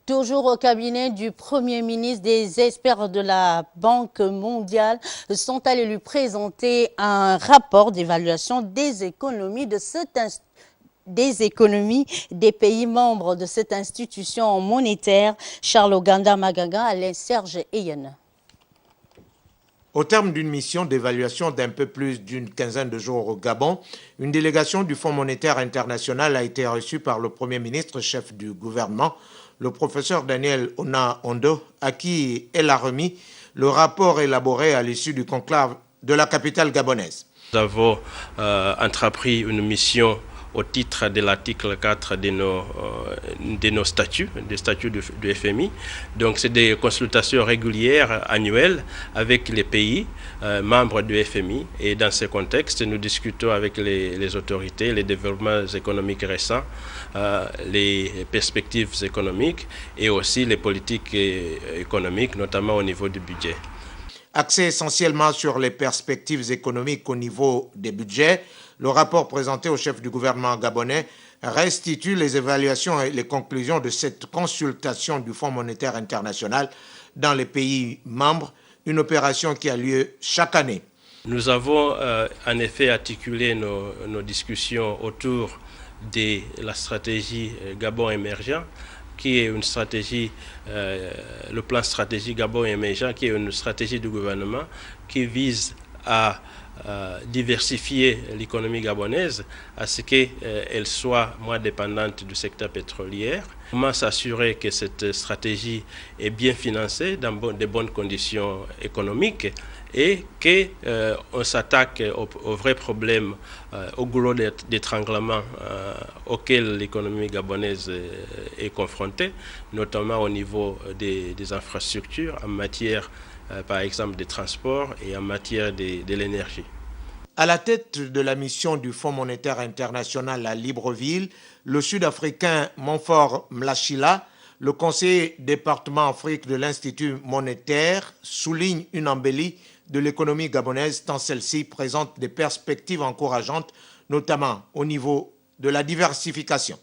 Toujours au cabinet du Premier ministre, des experts de la Banque mondiale sont allés lui présenter un rapport d'évaluation des économies des pays membres de cette institution monétaire. Charles Oganda Magaga, Alain Serge Eyenne. Au terme d'une mission d'évaluation d'un peu plus d'une quinzaine de jours au Gabon, une délégation du Fonds monétaire international a été reçue par le Premier ministre, chef du gouvernement, le professeur Daniel Ona Ondo, à qui elle a remis le rapport élaboré à l'issue du conclave de la capitale gabonaise. Nous avons entrepris une mission au titre de l'article 4 de nos statuts, des statuts du FMI. Donc c'est des consultations régulières annuelles avec les pays membres du FMI. Et dans ce contexte, nous discutons avec les autorités, les développements économiques récents, les perspectives économiques et aussi les politiques économiques, notamment au niveau du budget. Axé essentiellement sur les perspectives économiques au niveau des budgets, le rapport présenté au chef du gouvernement gabonais restitue les évaluations et les conclusions de cette consultation du Fonds monétaire international dans les pays membres, une opération qui a lieu chaque année. Nous avons en effet articulé nos discussions autour de la stratégie Gabon émergent, qui est une stratégie, le plan stratégique Gabon émergent, qui est une stratégie du gouvernement qui vise à diversifier l'économie gabonaise à ce qu'elle soit moins dépendante du secteur pétrolier. Comment s'assurer que cette stratégie est bien financée dans de bonnes conditions économiques et qu'on s'attaque aux vrais problèmes, au goulot d'étranglement auquel l'économie gabonaise est confrontée, notamment au niveau des infrastructures en matière par exemple des transports et en matière de l'énergie. À la tête de la mission du Fonds monétaire international à Libreville, le Sud-Africain Montfort Mlachila, le conseiller département Afrique de l'Institut monétaire, souligne une embellie de l'économie gabonaise tant celle-ci présente des perspectives encourageantes, notamment au niveau de la diversification.